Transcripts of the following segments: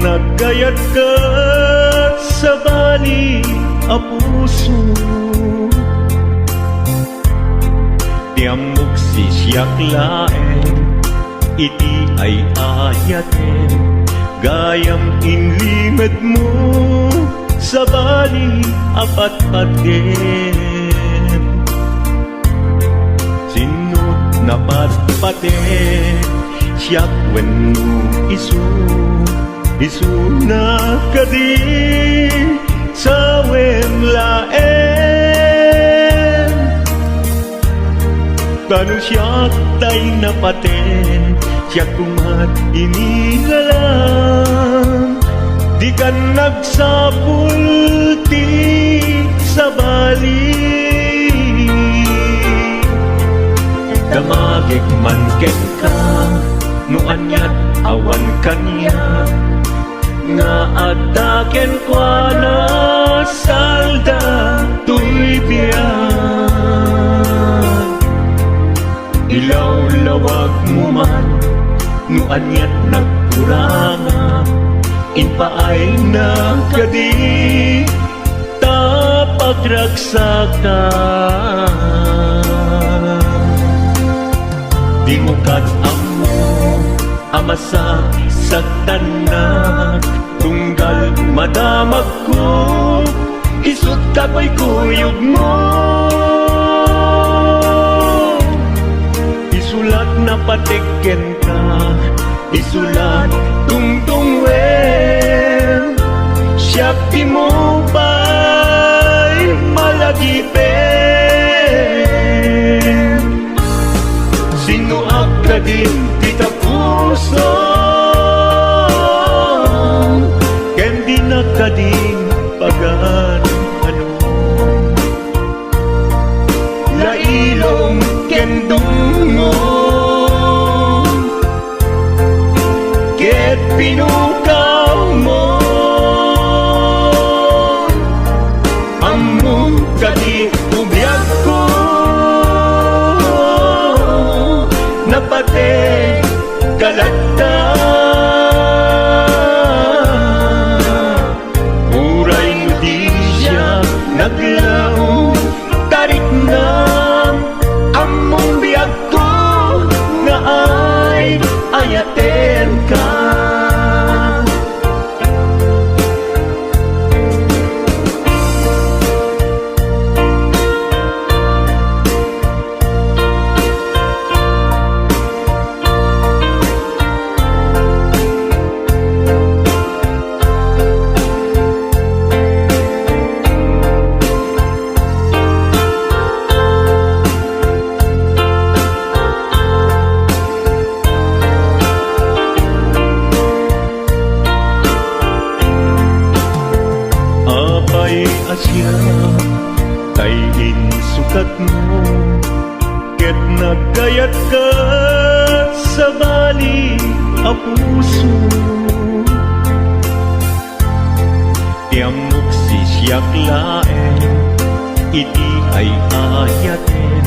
nagkayat ka sa bali a puso, tiamok sisyak laeng iti ay ayaten, gayam inlimed mo sa bali apat-paten. Sinut na patpaten siyak wenno isu na kadi sa wemlaen. Tanong siyak tay napaten, siyak kumat inilalang, di ka nagsapulti sa bali. Damagik man ken ka, nuanyat awan kanya, nga adaken kwa na salda tuy biyan. Ilaw-lawag mo man, nuanyat nagkuranga, inpaay na kadi tapagragsakan. Di mo kat-amo amasa sa tanan, tunggal madamag ko isut kakoy kuyog mo. Isulat na patiken ka, isulat tungtungwen, siyak di mo ba'y malagipen. Sinuak ka din kita puso, ken di na ka din pagan ano. Lailong ken dungong, ket pinukaw mo, among kadi ubiyag ko, napate kalata. Uray mo di siya naglaong, tarik na among biyag ko, nga ay ayaten ka. Asya kayin sukat mo, ket nagkayat ka sa bali a puso, tiamok sisyak laeng iti ay ayaten,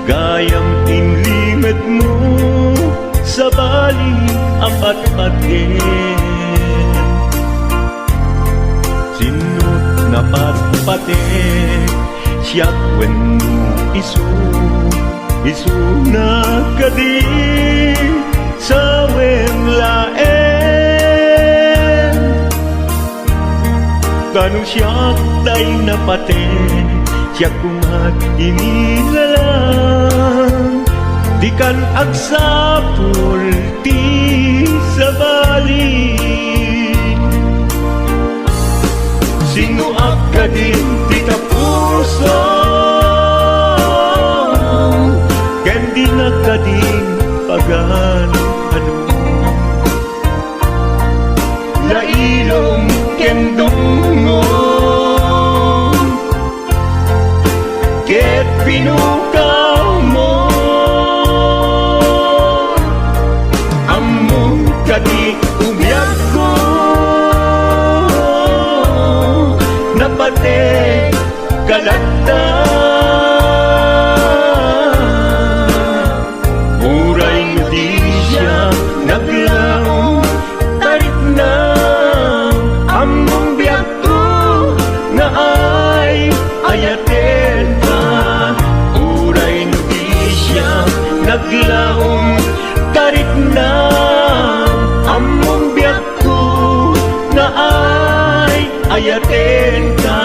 gayam inlimed mo sa bali apat-paten. Sinut na patpaten siyak wenno isu na kadi sa wemlaen. Tanong siyak tay napaten, siyak kumat inilalang, di kan agsapulti sa bali. Sinuak ka din kita puso, ken di na ka din pagan ano. Lailong ken dungong, ket pinukaw mo, among kadi ubiyag ko, napate kalata. Uray mo di siya naglaong, tarik na ayatin ka.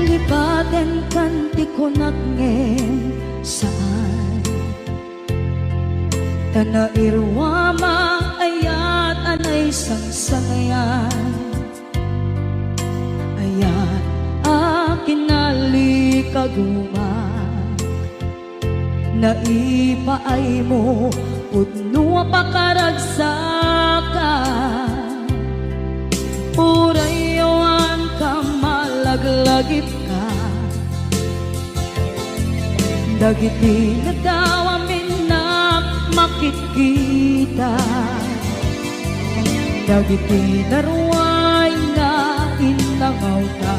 Lipaten kanti ko nagngem saan Tanairwama ayat anay sangsangayan Ayat akin nalikaguma Naipaay mo udno pakaragsakan Urayawan ka malaglagip ka Dagiti na daw amin na makikita Dagiti naruay na inangaw ka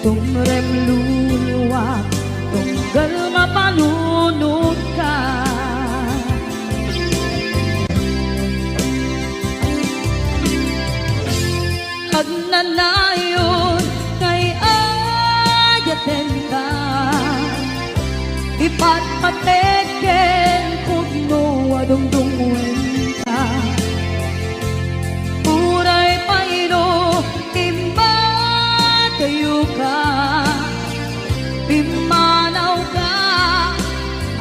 Tumrem luluwa tunggal mapalunod ka Agnanayon kay ayaten ka Ipatpateken kugno adungdungwen ka Uray paino imbatayo ka Pimanaw ka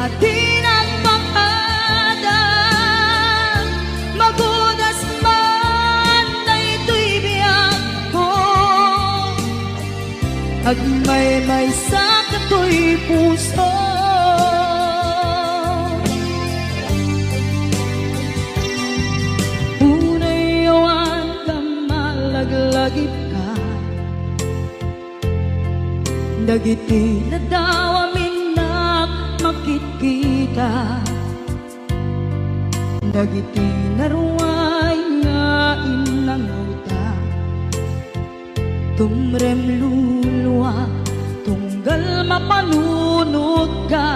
at tinagpakadan Magudas man na ito'y biyak ko Agmay-may sa kato'y puso Unayawan ka malaglagip ka Dagiti na daw amin na makikita Dagiti naruay nga inangaw ta Tumrem luluwa tunggal mapalunod ka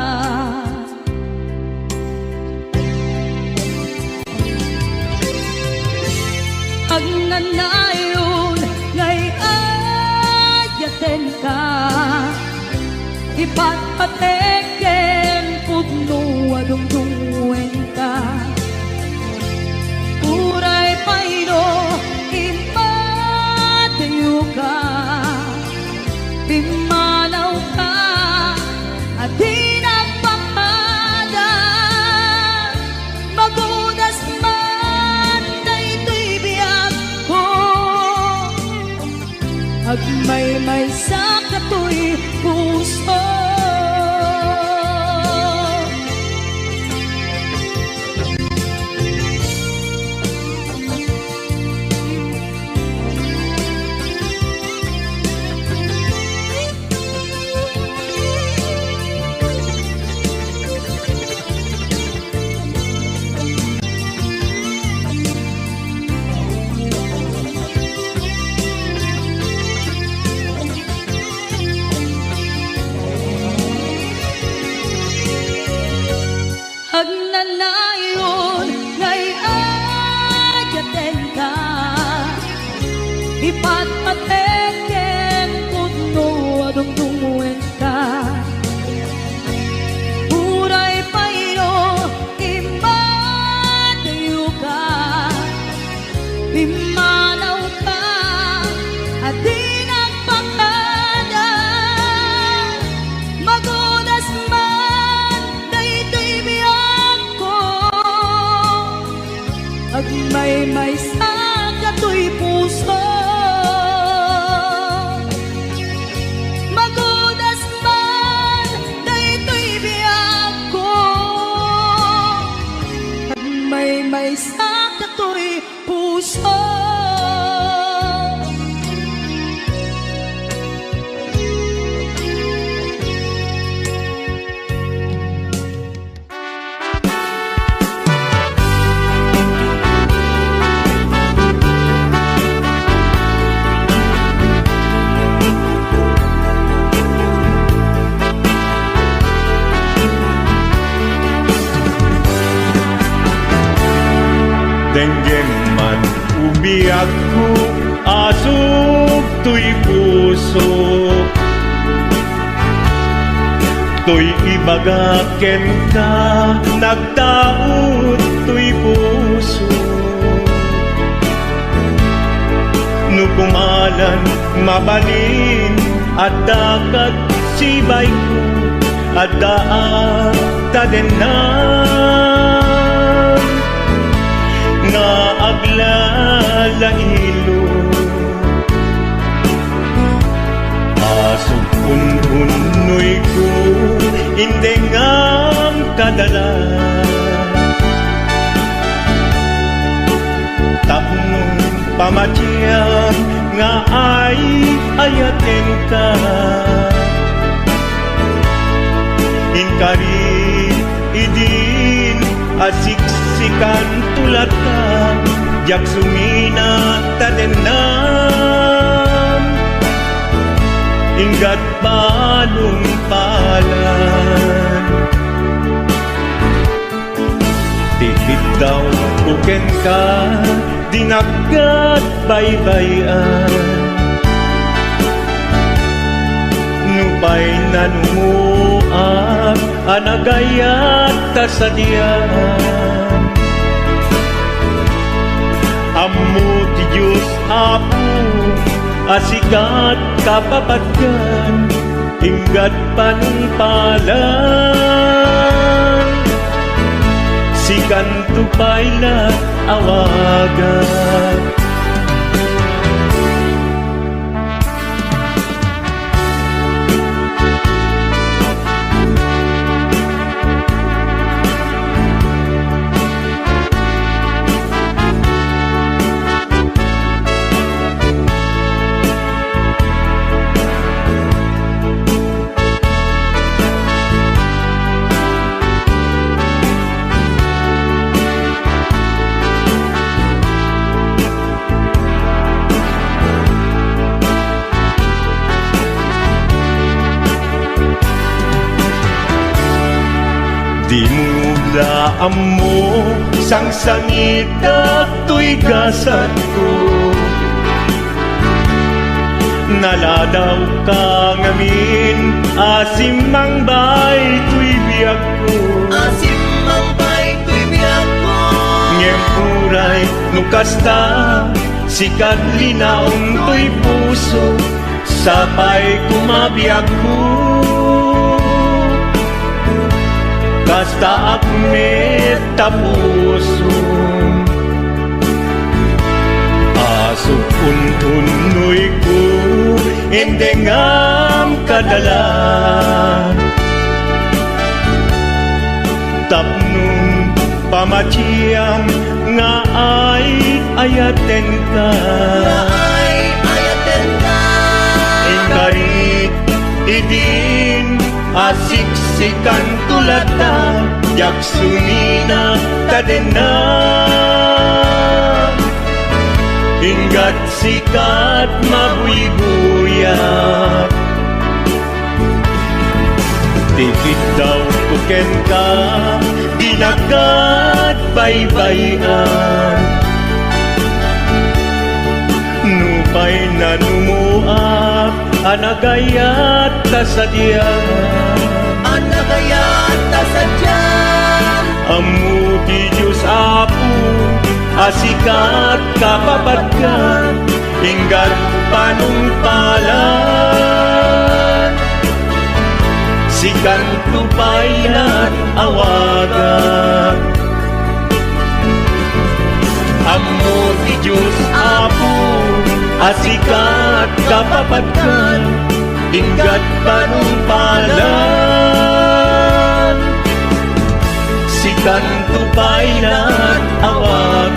Agnanayon ngay ayaten ka Ipatpateken kugno adungdungwen ka Uray paino impatayo ka Pimanaw ka at tinagpakadan Magudas man na ito'y biyak ko Agmay-may sa kato'y puso Agnanayon ngay ayaten ka Ipatpateken kugno adungdungwen ka Uray paino imbatayo ka Pimanaw ka at tinagpakadan Magudas man na ito'y biyak ko Agmay-may sa kato'y puso Magudas man na ito'y biyak ko Agmay-may sa kato'y puso. Denggem man umiyak ko, asog to'y puso. To'y ibagaken ka, nagtaot to'y puso. Nukumalan, mabalin, at dakat sibay ko, at daat tadenan. Nga aglalaylo, asog unhunoy ko, hindi ngam kadala. Tapong pamatiyang nga ay ayaten ka. Inkari idin asiksikan tulat ka, jak sumina tadenam, inggat balong palan. Tihid daw buken ka, dinagat baybayan. Nupay nanumuak, anagayat tasadian. Ammo ti Diyos Apo, asikat kapapatgan, inggat panungpalan. Sikan tupayla awagan. Di mo daan mo, sang sangit at to'y gasat ko. Naladaw ka ngamin, asim mang bay to'y biyak ko. Asim mang bay to'y biyak ko. Ngem uray nukasta, sikat linaong to'y puso, sapay kumabiyag ko. Kasta akmet tapuso, asok untunoy ko, endengam kadala. Tapnong pamatiyam nga ay ayaten ka. Nga ay ayaten ka. Ingkarit idin, asiksikan tulata, jak sumina tadena. Inggat sikat mabuybuyak, tikit daw tuken ka, dinagat baybayan. Nupay nanumuak, anagayat tasadyan. Anagayat tasadyan. Ammo ti Diyos Apo, asikat kapapatgan, inggat panungpalan. Sikan tupayan awagan. Ammo ti Diyos Apo, asikat kapapatgan, inggat panungpalan. kanto pa'y natawagan.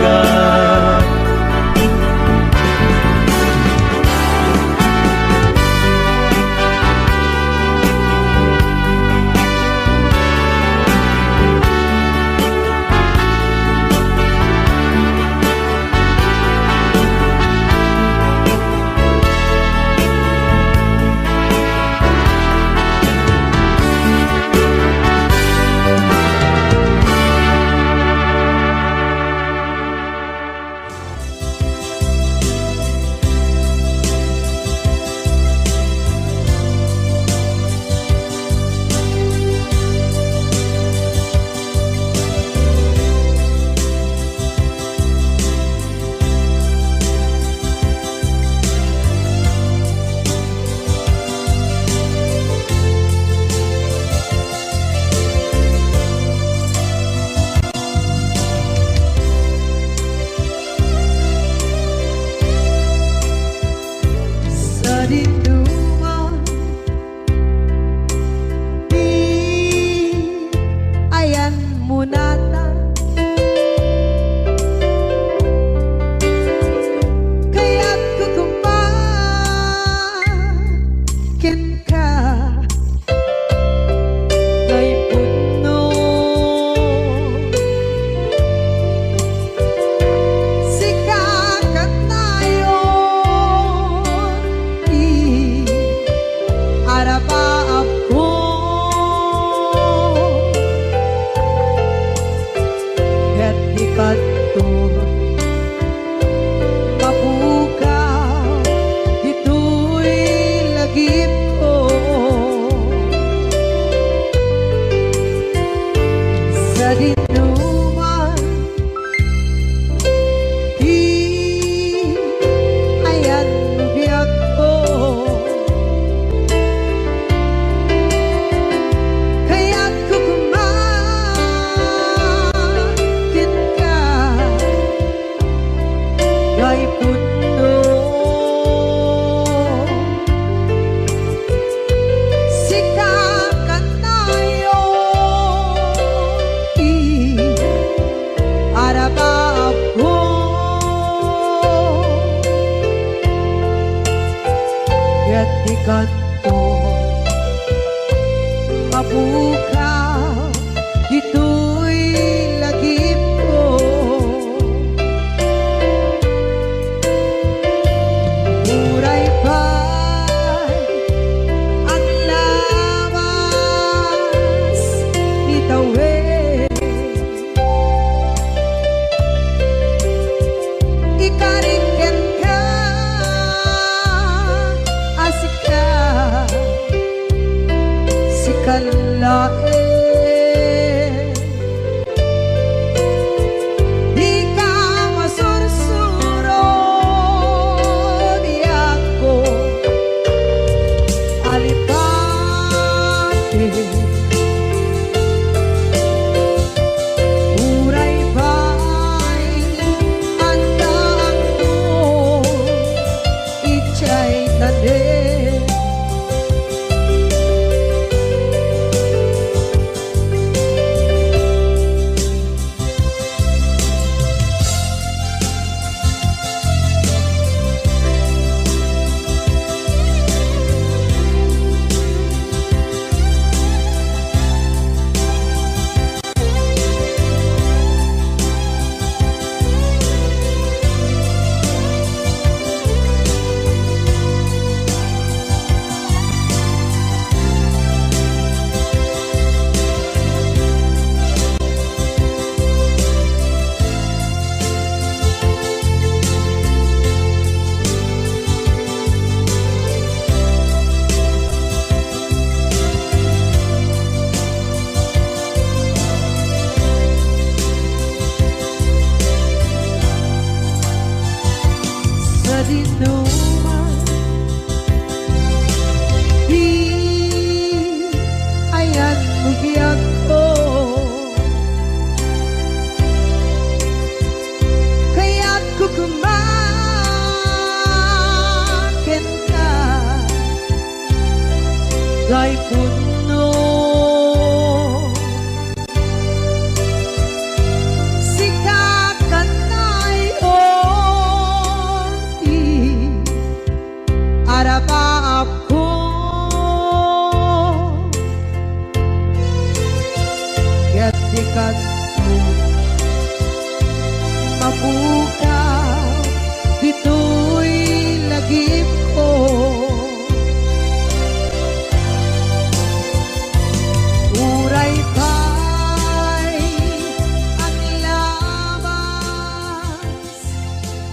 mapukaw, dito'y lagip ko. Uray pa'y ang labas,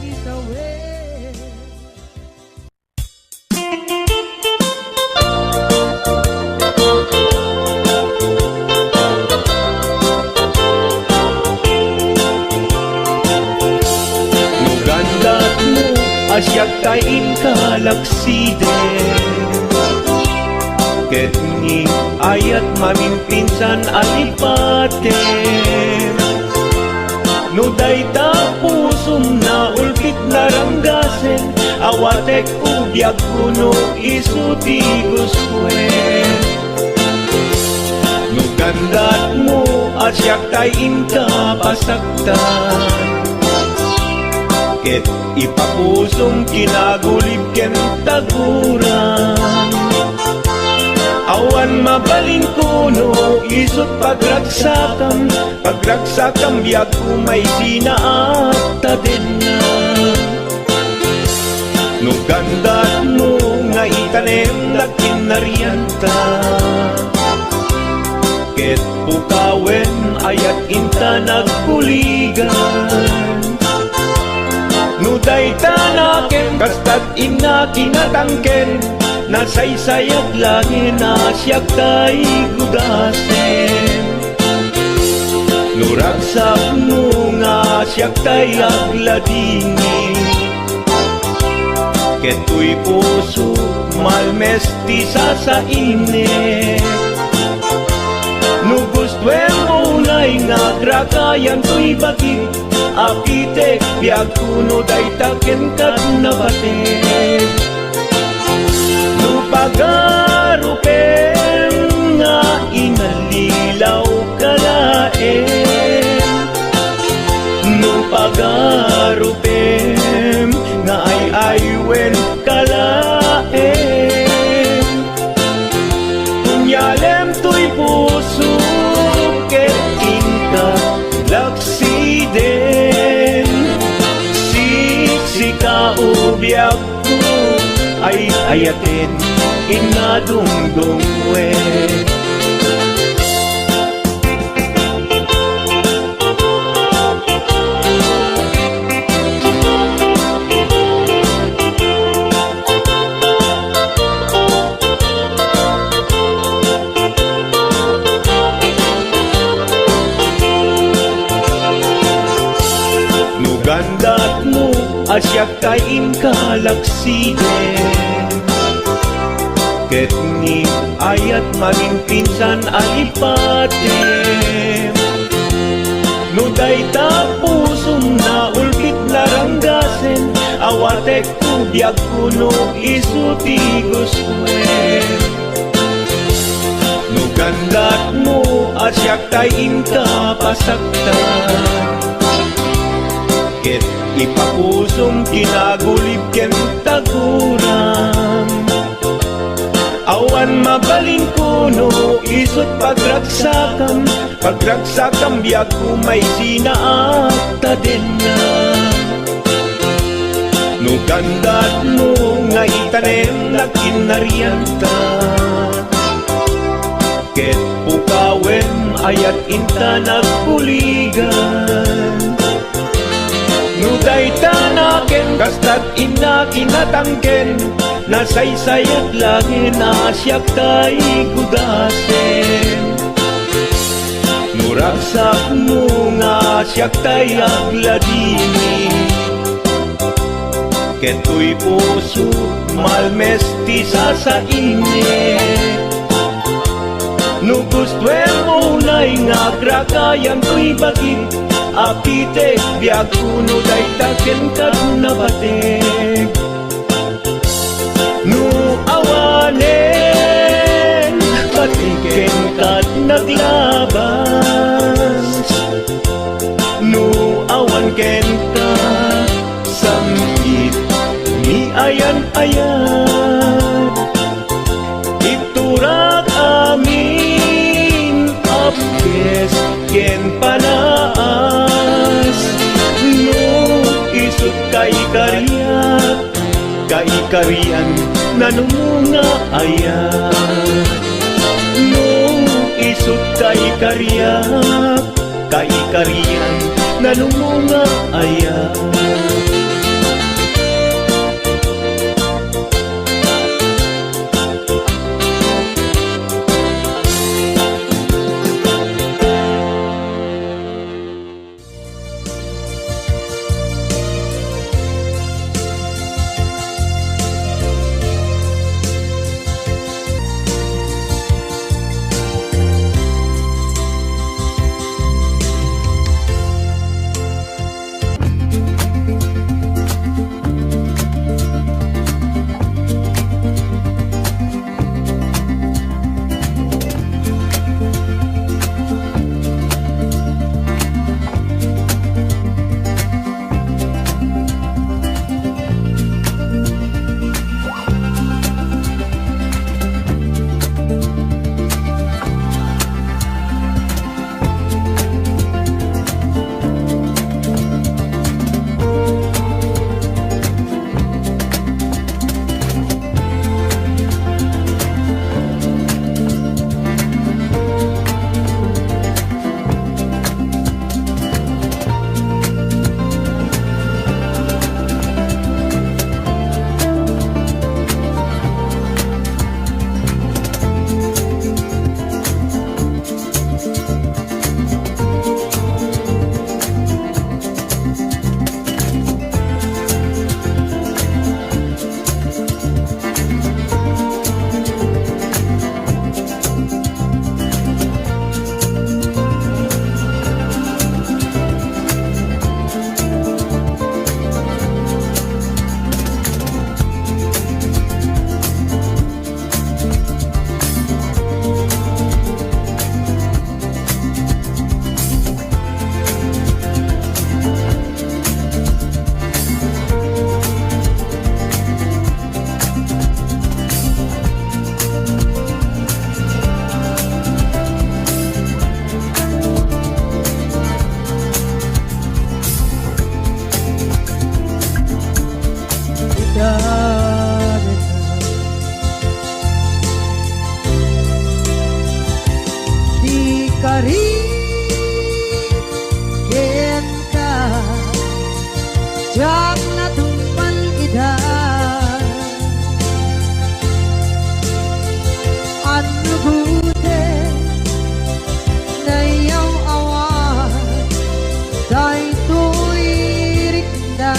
itawid. Nugandat mo asyak kain kalakside Ket ni ayat mamimpinsan alipate No dayta pusum na ulkit naranggasen Awatek ubiyag kuno isuti guswen Nugandat mo asyak kain kapasaktan Ket ipapusong kinagulib ken taguran Awan mabalin kuno isut pagragsakam Pagragsakam biag kumay sinaat tadenna Nugandat mo nga itanem na kinarianta Ket pukawen ayat inta nagpuligan Nuday tanaken, kastat ina kinatangken Nasaysayat langin asyak tay gudasen Nuragsak mo nga asyak tay agladini Keto'y puso malmesti sa init Nugustwen mo na'y nagrakayan to'y bagit Apitek biag kuno day taken kat nabatek Nupagarupen nga inalilaw kalaen Nupagarupen nga ay aywen kalaen Kunyalem to'y puso ket inka laksiden Sika ubiyag ko ay ayatin inadungdungwe Nugandat mo asyak kain kalaksiden Ket ni ayat maging pinsan alipate Nuday pusum na ulkit naranggasen Awatek kubiyag kuno isuti guswen Nugandat mo asyak tayin kapasaktan Ket ipapusong kinagulib ken taguram Awan mabalin kuno isut pagragsakam Pagragsakam biag kumay sinaat tadenna Nugandat mo nga itanem na kinarianta Ket pukawen ayat inta nagpuligan Nuday tanaken kastat ina kinatangken Nasaysayat langin asyak tay gudasen Nuragsak mo nga asyak tay agladini Keto'y puso malmesti sa init Nugustwen mo na'y nagrakayan to'y bagit Apitek biag kuno day taken kat nabatek Nu awanen patiken kat naglabas Nu awan ken ka samgit ni ayan-ayan Iturak amin apkes ken panaas Nu karian nanumunga aya. No isut kay karian nanumunga aya. Di ka rin ka jak na tumpan ida ano buti na iyong awa dahil to'y rikda.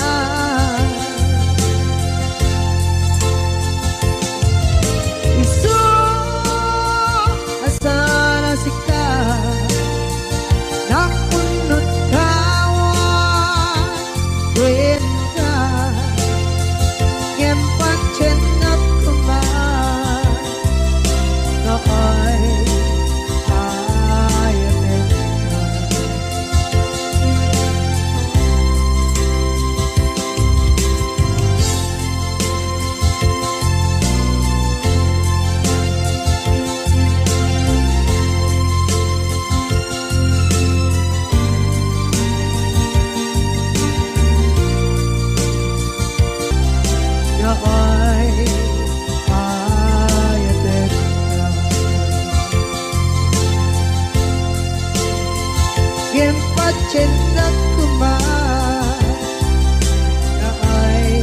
Cinta kemar na ay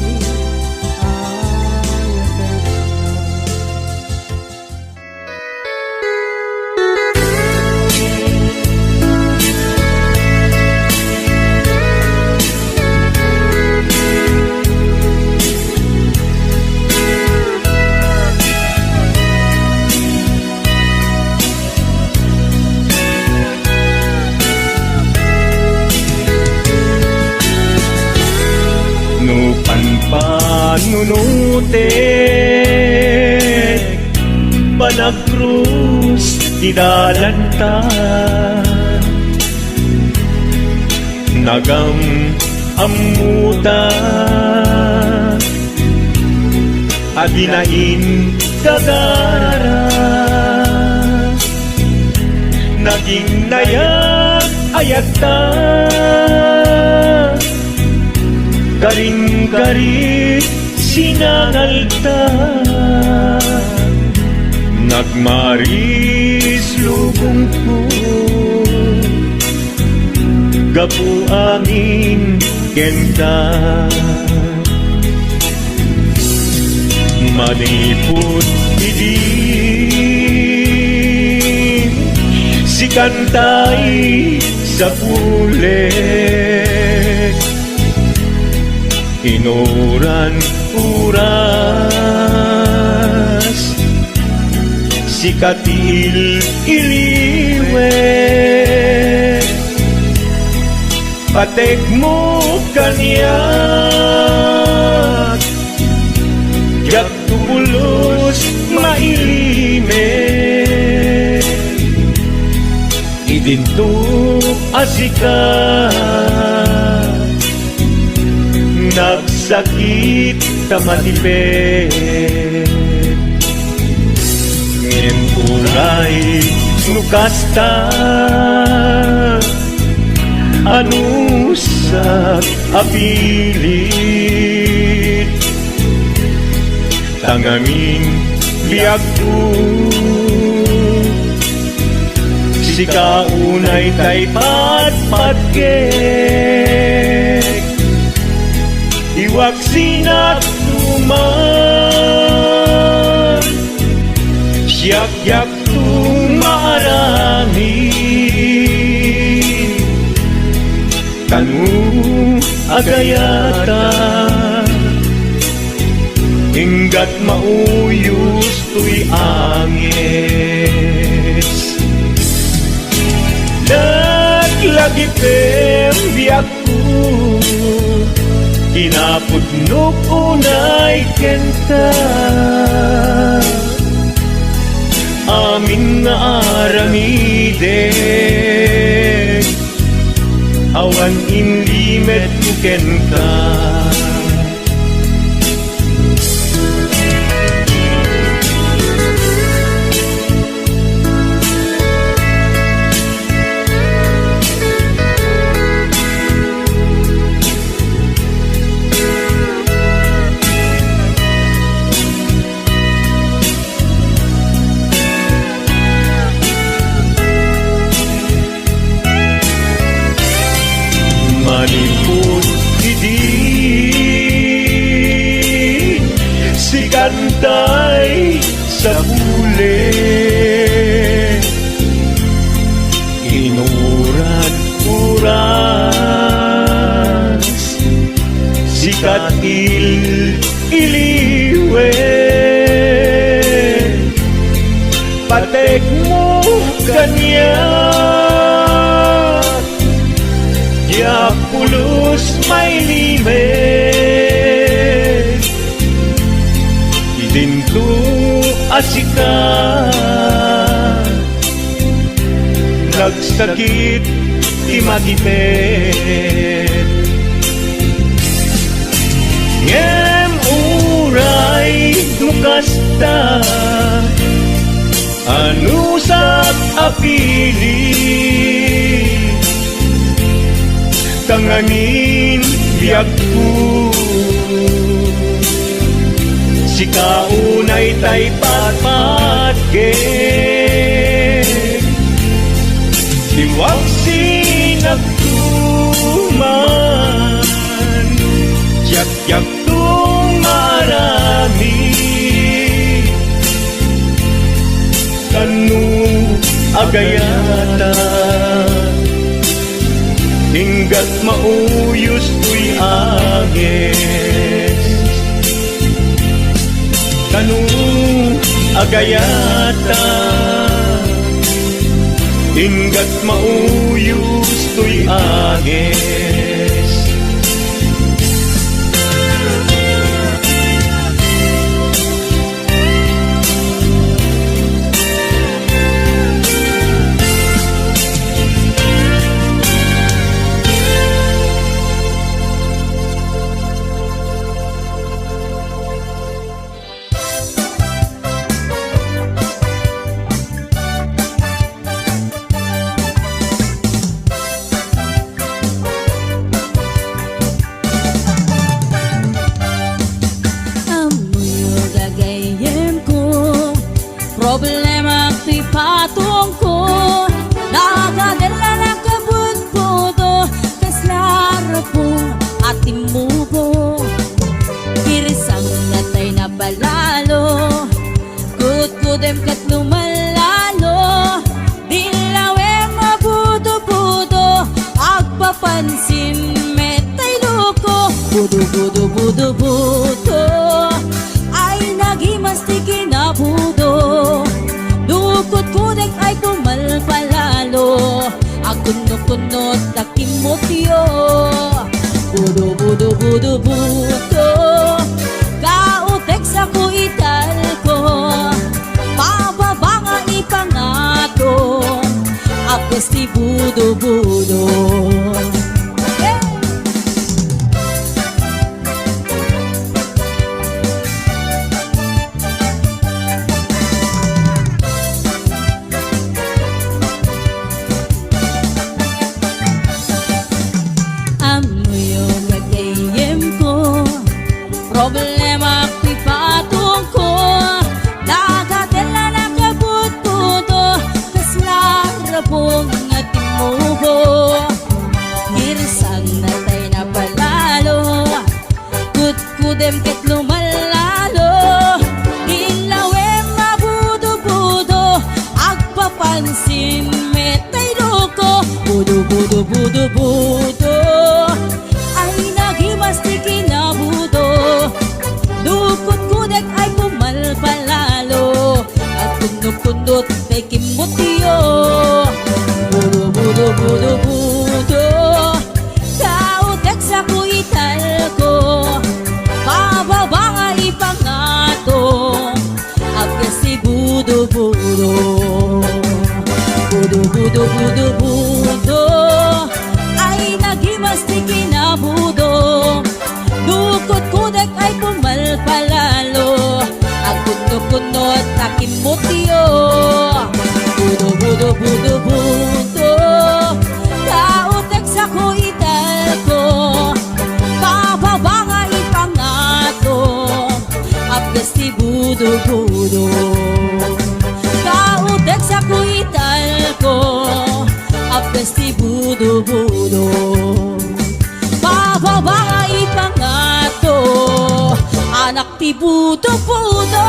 panunutin panagkrus di dalanta nagam amuta adinain kagara naging nayak ayata karing-karit sinangalta nagmaris lubong ko gapu angin kenta maniput idin si kantay sa pulet inuran uras si katil iliwet patek mo kanyak yak tubulos mailimit idinto asika nagsakit tamatipet ngin uray nukasta anusak apilit tangamin biag tu si kaunay tay patpatgek iwak sinat tuman siyak-yak tumarami kanu agayata hinggat mauyos tuy angis naglagi biyak ko kinapudnok unay kenta amin nga aramiden awan inlimet kuken ka maniput idin si kantay sa huli inuran uras si katil iliwe patek mo kanya yak pulos may limet idinto asika nagsakit imakipet ngem uray nukasta anusak apili tanganin biag ko si kaunay tay patpatgek iwak sinagtuman yak-yak tumarami kanu agayata hinggat mauyos tuy agis kanu agayata hinggat mauyos tuy agis motyo. Budo, budo, budo, budo, kautek sa kuital ko, pababa nga ipangato, apes ti budo, budo. Problema ko'y patong ko, dagatela na kabut-buto, kaslarapong at timuho. Irisang natay na palalo, kut-kudem ket lumalalo, ilawem mabudo-budo, agpapansin metay loko. Budo-budo-budo-budo, ay nagimas ti kinabudo. Dukot kudek ay pumalpalalo, at kundot-kundot kay kimutyo. Budo, budo, budo, budo, kautek sa kuital ko, pababa nga ipangato, apes si budo, budo. Budo, budo, budo, budo, ay nagimas ti kinabudo. Dukot kudek ay pumalpalalo, at kundo-kundot takin mutyo. Budo, budo, budo, budo, kautek sa kuital ko, pababa nga ipangato, apes ti budo, budo. Kautek sa kuital ko, apes ti budo, budo. Pababa nga ipangato, anak ti budo-budo.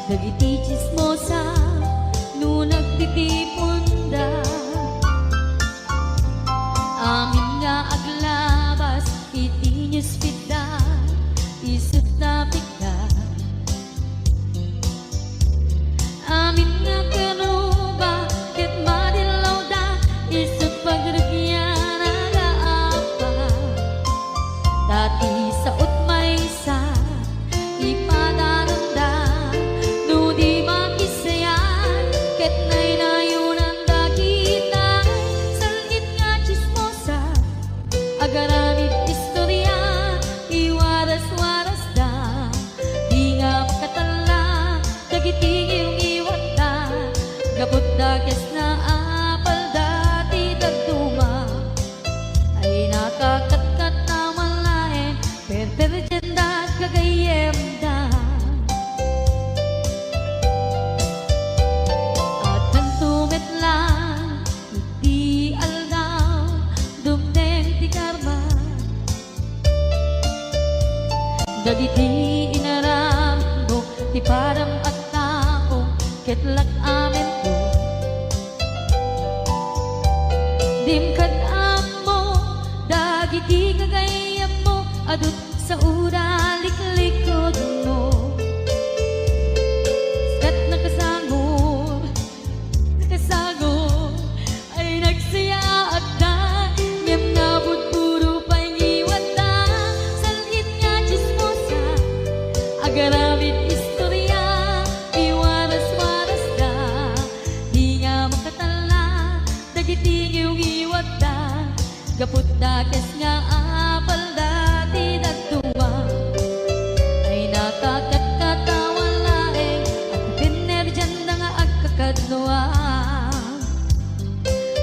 Dagiti chismosa, no nagtitipunda, amin nga aglabas, iti newsfeed isip na pigda. Amin nga karuba, ket madilaw da, isip pagragyan nagaapa. Dati sa utmaysa, ipadaranda, no di makisayan, ket nay nayunan dagita, salit nga chismosa, agaramid istorya, iwaras-waras da, di nga makatala, dagiti iyong iwat da, gabot da kes na apal dati dagduma, ay nakakatkat na malain, perperjen da kagayem da. At nantumit lang, iti aldaw, dumdeng ti karma, dagiti inaram mo, ti param at tao, ketlak amin ko. Dimkad mo, dagiti kagayam mo, adut sa uraliklikod mo. Kat nakasagod, ay nagsaya at da, ngem nabut puro pa'y ngiwat da, salit nga chismosa, agaramid istorya, iwaras-waras da, di nga makatala, dagiti iyong iwat da, gaput da kes nga apal dati dagduwa, ay nakakatkatawan laeng, at pinerjan na nga agkakadloa.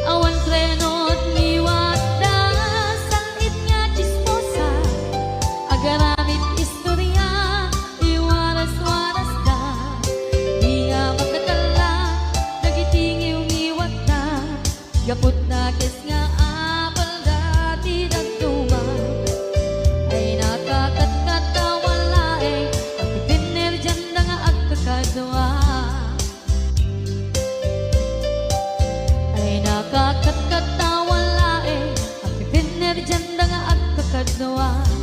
Awan krenot ngiwat da, salit nga chismosa, agaramid istorya, iwaras-waras da, di nga makatala, Makakatkatawan lae Ang pipinir dyan nga at kakadwa